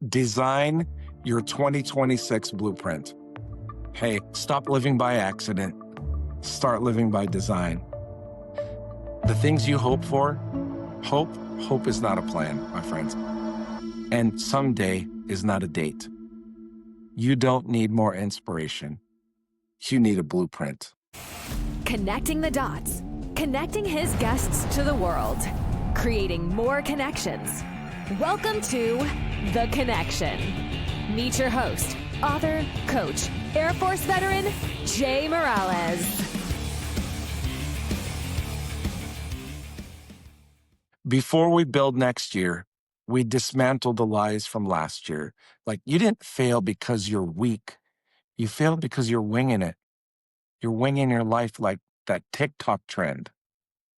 Design your 2026 blueprint. Hey, stop living by accident. Start living by design. The things you hope for, hope is not a plan, my friends. And someday is not a date. You don't need more inspiration. You need a blueprint. Connecting the dots, connecting his guests to the world, creating more connections. Welcome to The Connection. Meet your host, author, coach, Air Force veteran, Jay Miralles. Before we build next year, we dismantle the lies from last year. Like, you didn't fail because you're weak. You failed because you're winging it. You're winging your life like that TikTok trend,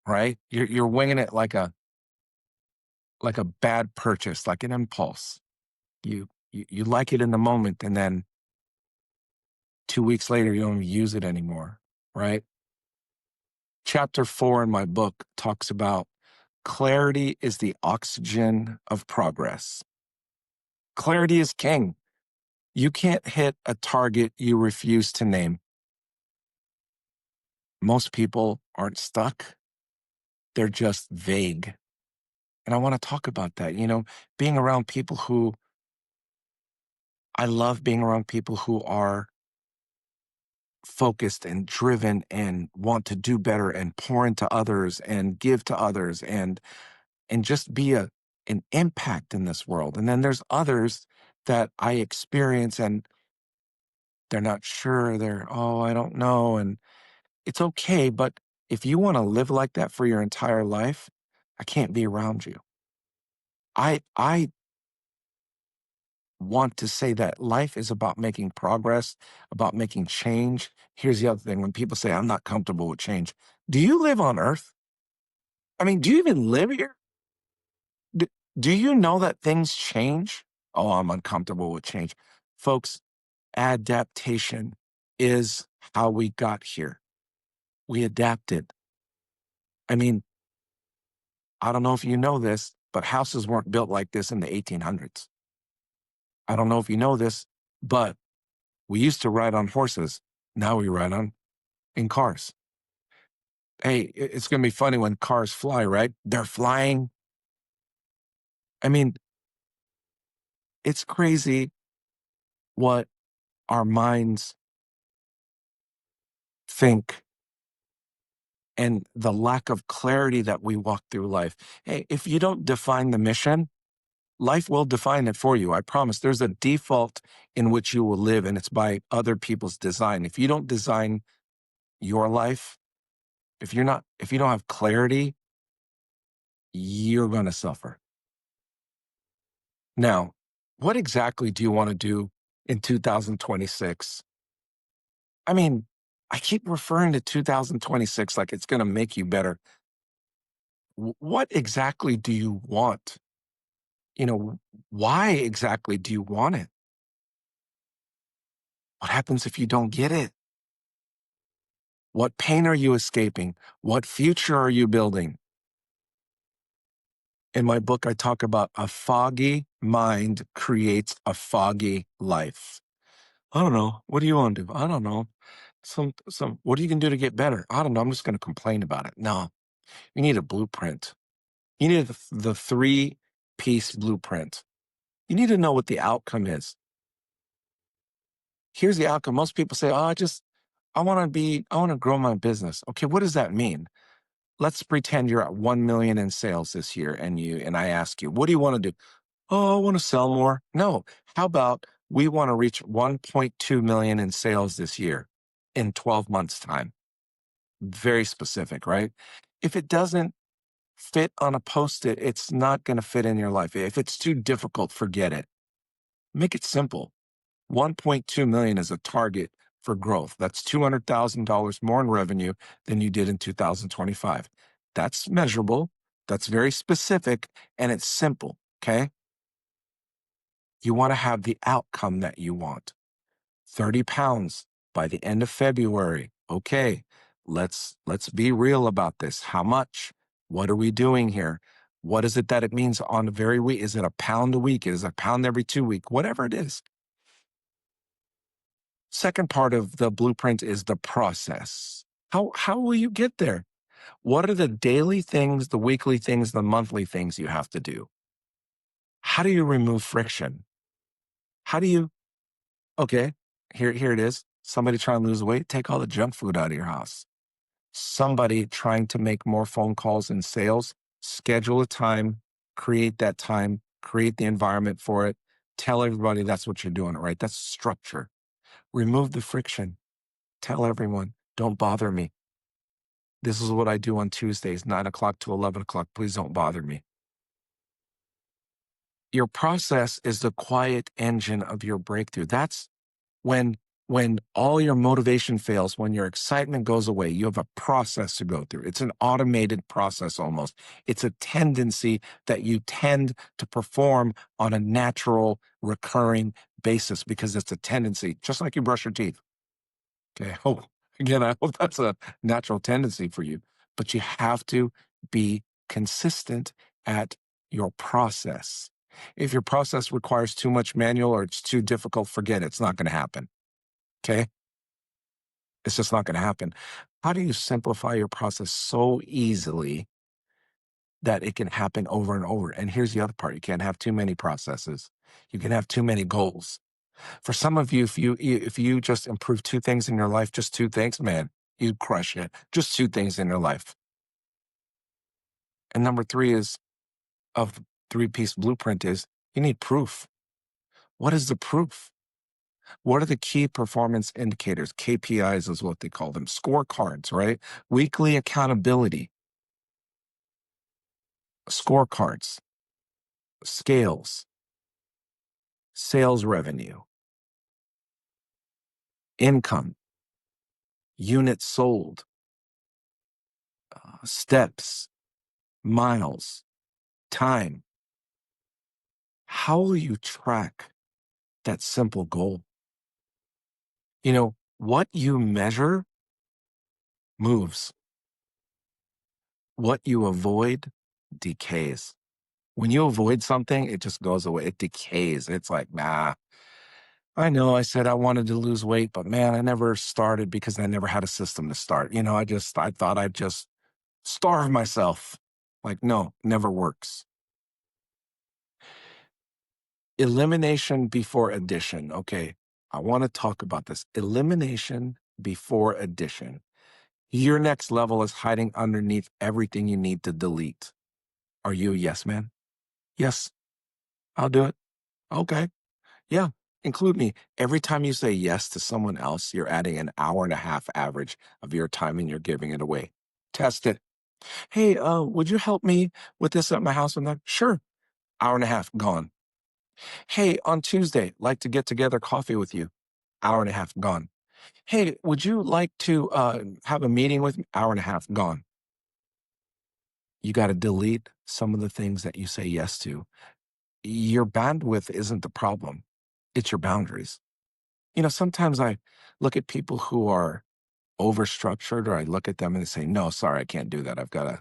right? You're winging it like a bad purchase, like an impulse. You like it in the moment, and then 2 weeks later, you don't even use it anymore, right? Chapter 4 in my book talks about clarity is the oxygen of progress. Clarity is king. You can't hit a target you refuse to name. Most people aren't stuck. They're just vague. And I want to talk about that. Being around people I love being around people who are focused and driven and want to do better and pour into others and give to others and just be an impact in this world. And then there's others that I experience and they're not sure. I don't know. And it's okay. But if you want to live like that for your entire life, I can't be around you. I want to say that life is about making progress, about making change. Here's the other thing. When people say, I'm not comfortable with change, do you live on Earth? I mean, do you even live here? Do you know that things change? Oh, I'm uncomfortable with change. Folks, adaptation is how we got here. We adapted. I mean, I don't know if you know this, but houses weren't built like this in the 1800s. I don't know if you know this, but we used to ride on horses. Now we ride in cars. Hey, it's going to be funny when cars fly, right? They're flying. I mean, it's crazy what our minds think and the lack of clarity that we walk through life. Hey, if you don't define the mission, life will define it for you. I promise. There's a default in which you will live, and it's by other people's design. If you don't design your life, if you don't have clarity, you're going to suffer. Now, what exactly do you want to do in 2026? I mean, I keep referring to 2026 like it's going to make you better. What exactly do you want? Why exactly do you want it? What happens if you don't get it? What pain are you escaping? What future are you building? In my book, I talk about a foggy mind creates a foggy life. I don't know. What do you want to do? I don't know. What are you going to do to get better? I don't know. I'm just going to complain about it. No, you need a blueprint. You need the 3-piece blueprint. You need to know what the outcome is. Here's the outcome. Most people say, I want to grow my business. Okay, what does that mean? Let's pretend you're at 1 million in sales this year and I ask you, what do you want to do? Oh, I want to sell more. No. How about we want to reach 1.2 million in sales this year in 12 months' time? Very specific, right? If it doesn't fit on a Post-it, it's not going to fit in your life. If it's too difficult, forget it. Make it simple. 1.2 million is a target for growth. That's $200,000 more in revenue than you did in 2025. That's measurable. That's very specific, and it's simple, okay? You want to have the outcome that you want. 30 pounds by the end of February. Okay, let's be real about this. How much? What are we doing here? What is it that it means on a very week? Is it a pound a week? Is it a pound every 2 week? Whatever it is. Second part of the blueprint is the process. How will you get there? What are the daily things, the weekly things, the monthly things you have to do? How do you remove friction? How do you Okay, here it is. Somebody trying to lose weight, take all the junk food out of your house. Somebody trying to make more phone calls and sales, schedule a time, create the environment for it. Tell everybody that's what you're doing, right? That's structure. Remove the friction. Tell everyone, don't bother me. This is what I do on Tuesdays, 9 o'clock to 11 o'clock. Please don't bother me. Your process is the quiet engine of your breakthrough. That's when when all your motivation fails, when your excitement goes away, you have a process to go through. It's an automated process almost. It's a tendency that you tend to perform on a natural, recurring basis because it's a tendency, just like you brush your teeth. Okay. I hope that's a natural tendency for you. But you have to be consistent at your process. If your process requires too much manual or it's too difficult, forget it. It's not going to happen. Okay. It's just not going to happen. How do you simplify your process so easily that it can happen over and over? And here's the other part: you can't have too many processes, you can have too many goals. For some of you, if you just improve two things in your life, just two things, man, you crush it. Just two things in your life. And number three is of three-piece blueprint is you need proof. What is the proof? What are the key performance indicators? KPIs is what they call them. Scorecards, right? Weekly accountability, scorecards, scales, sales revenue, income, units sold, steps, miles, time. How will you track that simple goal? What you measure moves. What you avoid decays. When you avoid something, it just goes away. It decays. It's like, nah, I know I said I wanted to lose weight, but man, I never started because I never had a system to start. I thought I'd just starve myself. Like, no, never works. Elimination before addition. Okay. I want to talk about this. Elimination before addition. Your next level is hiding underneath everything you need to delete. Are you a yes man? Yes, I'll do it. Okay. Yeah. Include me. Every time you say yes to someone else, you're adding an hour and a half average of your time and you're giving it away. Test it. Hey, would you help me with this at my house? And that, sure. Hour and a half gone. Hey, on Tuesday, like to get together coffee with you. Hour and a half gone. Hey, would you like to have a meeting with me? Hour and a half gone. You got to delete some of the things that you say yes to. Your bandwidth isn't the problem, it's your boundaries. Sometimes I look at people who are overstructured, or I look at them and they say, no, sorry, I can't do that. I've got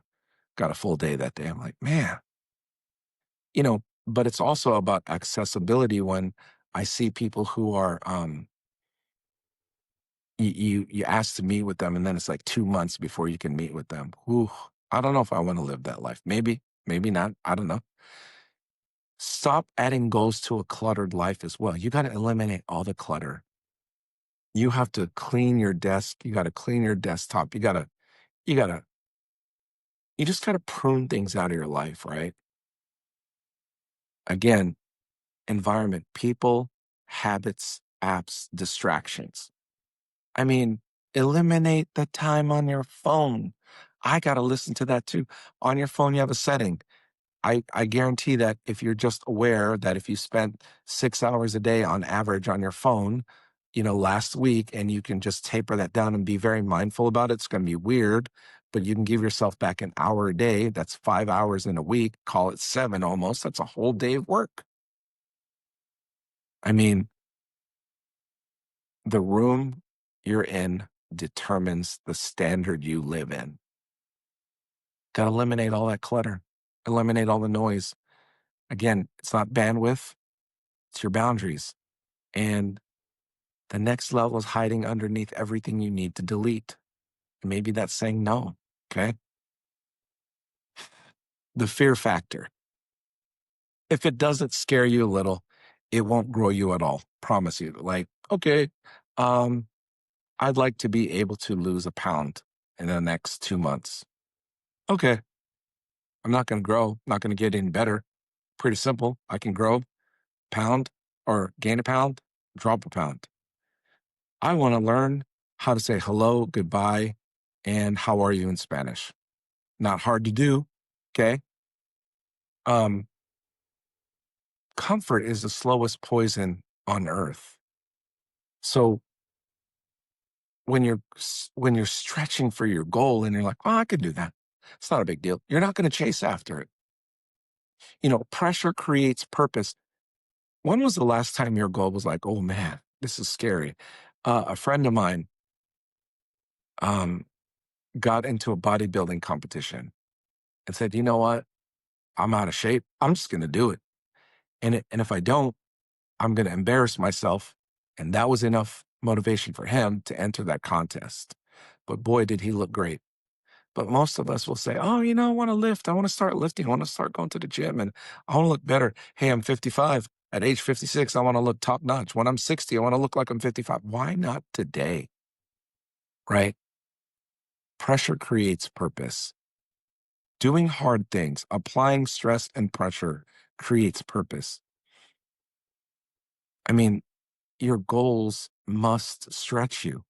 a full day that day. I'm like, man, but it's also about accessibility when I see people who are you ask to meet with them and then it's like 2 months before you can meet with them. Whew, I don't know if I want to live that life. Maybe not. I don't know. Stop adding goals to a cluttered life as well. You got to eliminate all the clutter. You have to clean your desk. You got to clean your desktop. You got to, you just got to prune things out of your life, right? Again, environment, people, habits, apps, distractions. I mean, eliminate the time on your phone. I got to listen to that too. On your phone, you have a setting. I guarantee that if you're just aware that if you spent 6 hours a day on average on your phone, last week, and you can just taper that down and be very mindful about it, it's going to be weird, but you can give yourself back an hour a day. That's 5 hours in a week. Call it seven almost. That's a whole day of work. I mean, the room you're in determines the standard you live in. Got to eliminate all that clutter. eliminate all the noise. Again, it's not bandwidth, it's your boundaries. And the next level is hiding underneath everything you need to delete. Maybe that's saying no. Okay. The fear factor. If it doesn't scare you a little, it won't grow you at all. Promise you. Like, okay, um, I'd like to be able to lose a pound in the next 2 months. Okay. I'm not going to grow, not going to get any better. Pretty simple. I can grow pound or gain a pound, drop a pound. I want to learn how to say hello, goodbye, and how are you in Spanish. Not hard to do. Okay. Um, Comfort is the slowest poison on earth. So when you're stretching for your goal and you're like, oh, I could do that. It's not a big deal. You're not going to chase after it. Pressure creates purpose. When was the last time your goal was like, oh man, this is scary? A friend of mine um, got into a bodybuilding competition and said, you know what? I'm out of shape. I'm just going to do it. And if I don't, I'm going to embarrass myself. And that was enough motivation for him to enter that contest. But boy, did he look great. But most of us will say, oh, I want to lift. I want to start lifting. I want to start going to the gym and I want to look better. Hey, I'm 55. At age 56, I want to look top notch. When I'm 60, I want to look like I'm 55. Why not today? Right? Pressure creates purpose. Doing hard things, applying stress and pressure creates purpose. I mean, your goals must stretch you.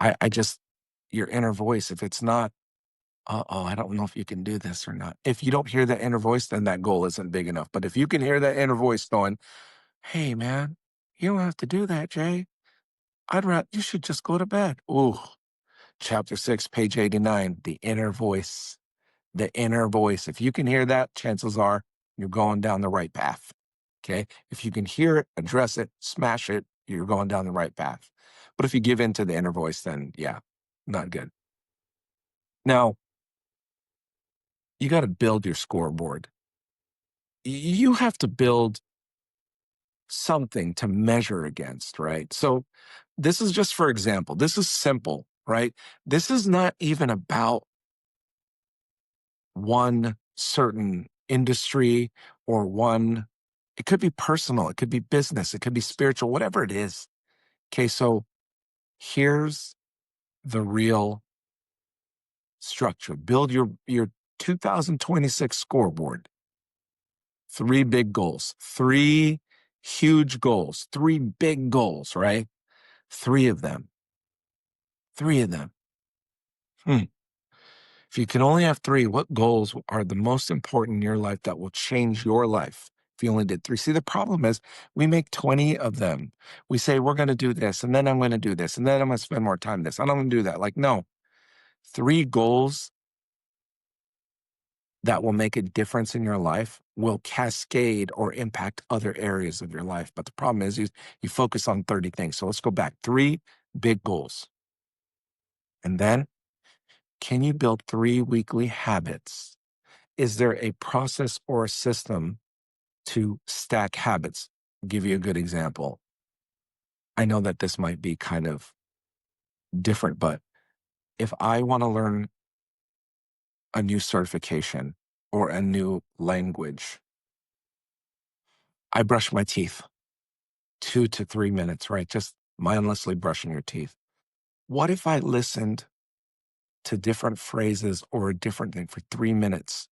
I just, your inner voice, if it's not, I don't know if you can do this or not. If you don't hear that inner voice, then that goal isn't big enough. But if you can hear that inner voice going, hey, man, you don't have to do that, Jay. You should just go to bed. Ooh, chapter 6, page 89, the inner voice. The inner voice. If you can hear that, chances are you're going down the right path. Okay. If you can hear it, address it, smash it, you're going down the right path. But if you give in to the inner voice, then yeah, not good. Now, you got to build your scoreboard. You have to build something to measure against, right? So this is just for example. This is simple, right? This is not even about one certain industry or one, it could be personal, it could be business, it could be spiritual, whatever it is. Okay, so here's the real structure. Build your 2026 scoreboard. 3 huge goals, 3 big goals, right? 3 of them. 3 of them. If you can only have 3, what goals are the most important in your life that will change your life? If you only did 3. See, the problem is we make 20 of them. We say, we're going to do this, and then I'm going to do this, and then I'm going to spend more time this. I don't want to do that. Like, no, 3 goals that will make a difference in your life will cascade or impact other areas of your life. But the problem is you focus on 30 things. So let's go back. 3 big goals. And then can you build 3 weekly habits? Is there a process or a system to stack habits? I'll give you a good example. I know that this might be kind of different, but if I want to learn a new certification or a new language, I brush my teeth 2 to 3 minutes, right? Just mindlessly brushing your teeth. What if I listened to different phrases or a different thing for 3 minutes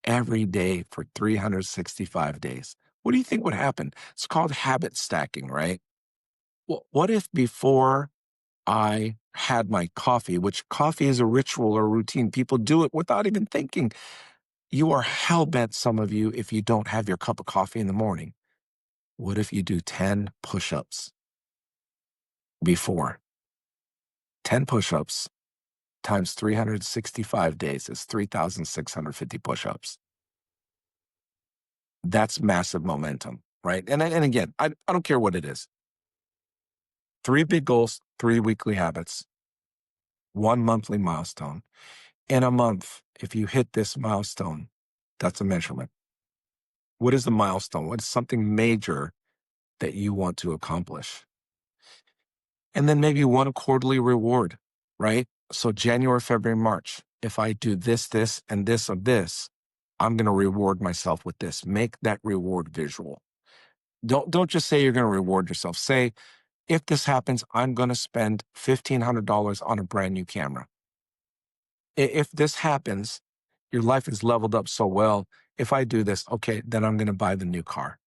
every day for 365 days? What do you think would happen? It's called habit stacking, right? Well, what if before I had my coffee, which coffee is a ritual or routine, people do it without even thinking. You are hell bent, some of you, if you don't have your cup of coffee in the morning. What if you do 10 push ups before? 10 push ups times 365 days is 3,650 push ups. That's massive momentum, right? And again, I don't care what it is. 3 big goals, 3 weekly habits, 1 monthly milestone. In a month, If you hit this milestone, that's a measurement. What is the milestone? What is something major that you want to accomplish? And then maybe one quarterly reward, right? So January, February, March, if I do this, this, and this of this, I'm going to reward myself with this. Make that reward visual. Don't just say you're going to reward yourself. Say, if this happens, I'm going to spend $1,500 on a brand new camera. If this happens, your life is leveled up so well. If I do this, okay, then I'm going to buy the new car.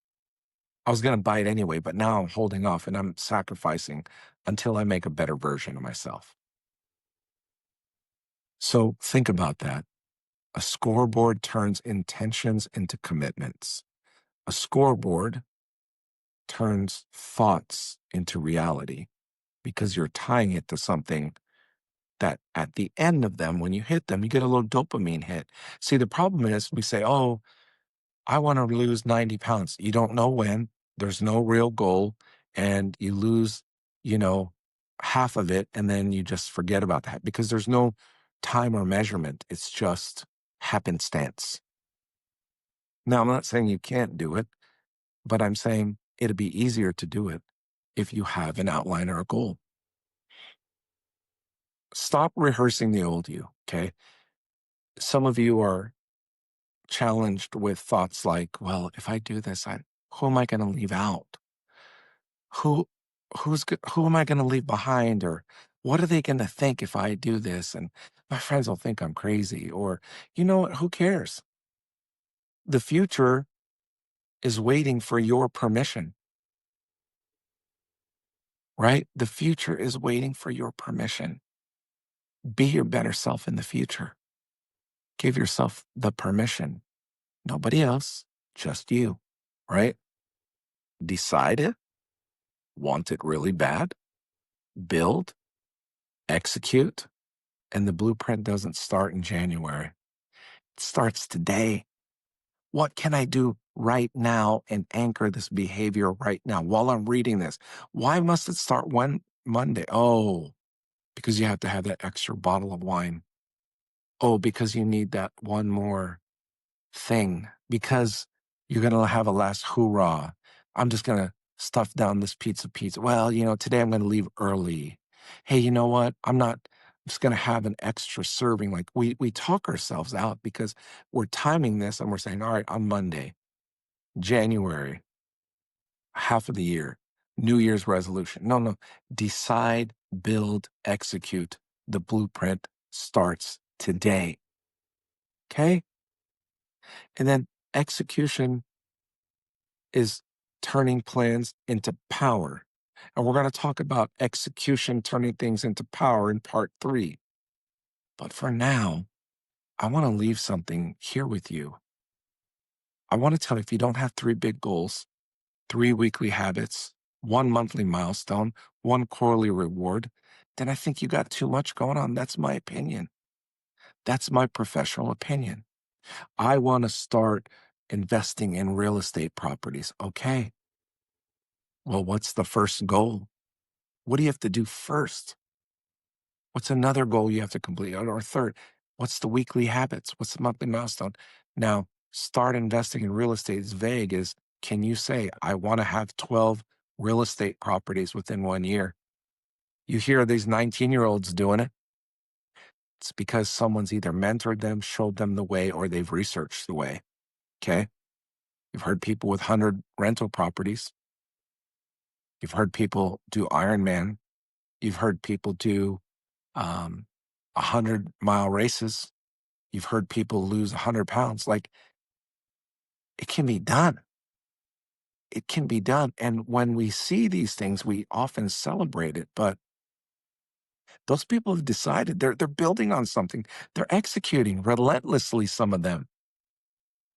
I was going to buy it anyway, but now I'm holding off and I'm sacrificing until I make a better version of myself. So think about that. A scoreboard turns intentions into commitments. A scoreboard turns thoughts into reality because you're tying it to something that at the end of them, when you hit them, you get a little dopamine hit. See, the problem is we say, oh, I want to lose 90 pounds. You don't know when, there's no real goal, and you lose, you know, half of it, and then you just forget about that because there's no time or measurement. It's just happenstance. Now, I'm not saying you can't do it, but I'm saying it'd be easier to do it if you have an outline or a goal. Stop rehearsing the old you, okay? Some of you are challenged with thoughts like, well, if I do this, who am I going to leave out? Who who am I going to leave behind, or what are they going to think if I do this? And my friends will think I'm crazy, or you know what? Who cares? The future is waiting for your permission, right? The future is waiting for your permission. Be your better self in the future. Give yourself the permission. Nobody else, just you, right? Decide it, want it really bad, build, execute, and the blueprint doesn't start in January. It starts today. What can I do right now and anchor this behavior right now while I'm reading this? Why must it start one Monday? Oh, because you have to have that extra bottle of wine. Oh, because you need that one more thing, because you're going to have a last hoorah. I'm just going to stuff down this pizza. Well, today I'm going to leave early. Hey, you know what? I'm just going to have an extra serving. Like we talk ourselves out because we're timing this and we're saying, all right, on Monday, January, half of the year, New Year's resolution. No. Decide, build, execute. The blueprint starts today. Okay? And then execution is turning plans into power. And we're going to talk about execution, turning things into power in part 3. But for now, I want to leave something here with you. I want to tell you, if you don't have 3 big goals, 3 weekly habits, 1 monthly milestone, 1 quarterly reward, then I think you got too much going on. That's my opinion. That's my professional opinion. I want to start investing in real estate properties. Okay. Well, what's the first goal? What do you have to do first? What's another goal you have to complete? Or third, what's the weekly habits? What's the monthly milestone? Now, start investing in real estate is vague. Can you say, I want to have 12 real estate properties within 1 year? You hear these 19-year-olds doing it. It's because someone's either mentored them, showed them the way, or they've researched the way. Okay. You've heard people with 100 rental properties. You've heard people do Ironman. You've heard people do 100-mile races. You've heard people lose 100 pounds. Like, it can be done. It can be done. And when we see these things, we often celebrate it. But those people have decided they're building on something. They're executing relentlessly, some of them.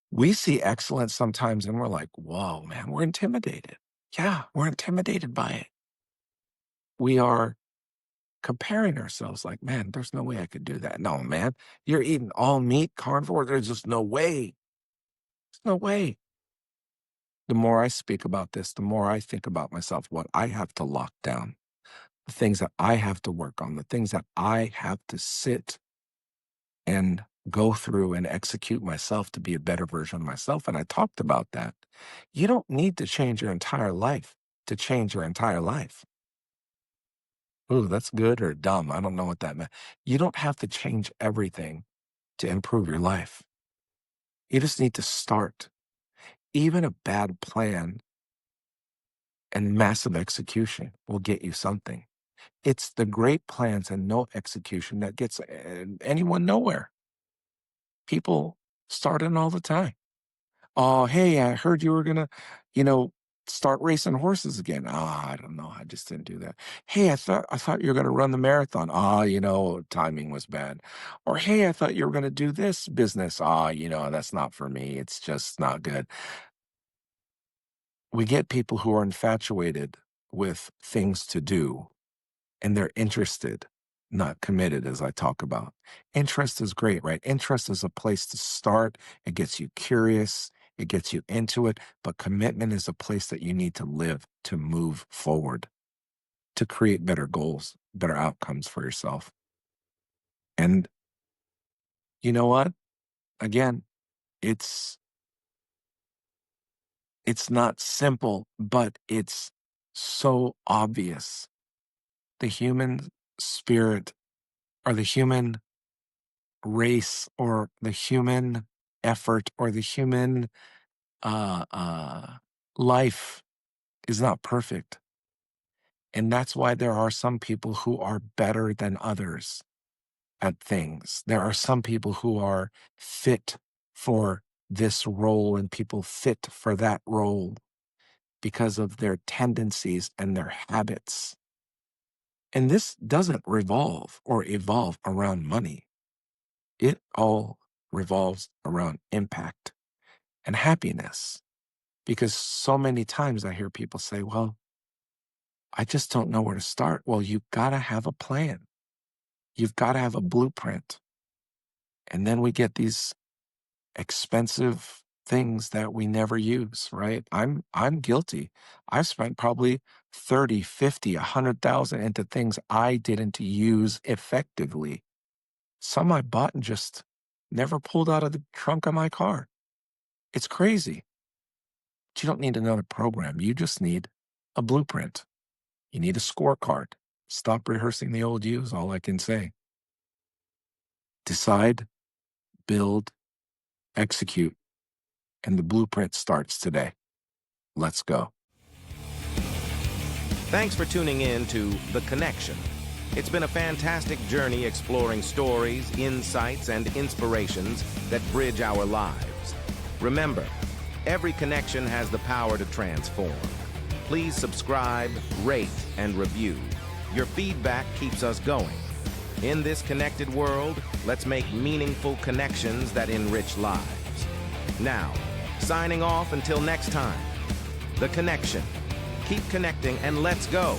We see excellence sometimes and we're like, whoa, man, we're intimidated. Yeah, we're intimidated by it. We are comparing ourselves like, man, there's no way I could do that. No, man, you're eating all meat, carnivore. There's just no way. There's no way. The more I speak about this, the more I think about myself, what I have to lock down, the things that I have to work on, the things that I have to sit and go through and execute myself to be a better version of myself. And I talked about that. You don't need to change your entire life to change your entire life. Ooh, that's good or dumb. I don't know what that meant. You don't have to change everything to improve your life. You just need to start. Even a bad plan and massive execution will get you something. It's the great plans and no execution that gets anyone nowhere. People starting all the time. Oh, hey, I heard you were gonna, you know, start racing horses again. Ah, I don't know. I just didn't do that. Hey, I thought you were gonna run the marathon. Ah, timing was bad. Or hey, I thought you were gonna do this business. Ah, that's not for me. It's just not good. We get people who are infatuated with things to do and they're interested, not committed, as I talk about. Interest is great, right? Interest is a place to start. It gets you curious, it gets you into it, but commitment is a place that you need to live to move forward, to create better goals, better outcomes for yourself. And you know what? Again, it's it's not simple, but it's so obvious. The human spirit or the human race or the human effort or the human uh, uh, life is not perfect. And that's why there are some people who are better than others at things. There are some people who are fit for this role and people fit for that role because of their tendencies and their habits. And this doesn't revolve or evolve around money. It all revolves around impact and happiness. Because so many times I hear people say, well, I just don't know where to start. Well, you've got to have a plan. You've got to have a blueprint. And then we get these expensive things that we never use, right? I'm guilty. I've spent probably 30, 50, 100,000 into things I didn't use effectively. Some I bought and just never pulled out of the trunk of my car. It's crazy. But you don't need another program. You just need a blueprint. You need a scorecard. Stop rehearsing the old you is all I can say. Decide, build, execute, and the blueprint starts today. Let's go. Thanks for tuning in to The Connection. It's been a fantastic journey exploring stories, insights, and inspirations that bridge our lives. Remember, every connection has the power to transform. Please subscribe, rate, and review. Your feedback keeps us going. In this connected world, let's make meaningful connections that enrich lives. Now, signing off until next time. The Connection. Keep connecting and let's go.